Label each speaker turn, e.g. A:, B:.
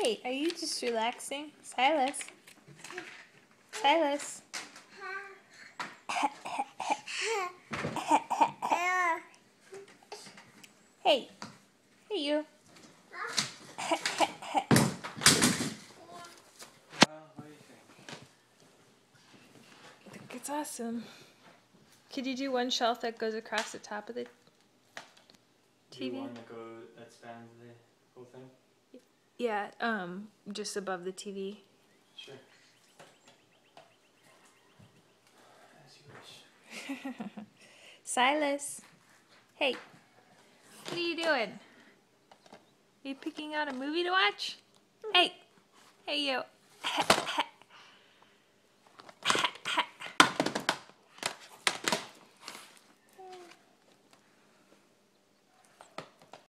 A: Hey, are you just relaxing? Silas? Silas? Hey. Hey, you.
B: What do you think?
A: I think it's awesome. Could you do one shelf that goes across the top of the TV?
B: Do one that spans the whole thing?
A: Yeah, just above the TV.
B: Sure. As you wish.
A: Silas. Hey. What are you doing? Are you picking out a movie to watch? Hey. Hey, you.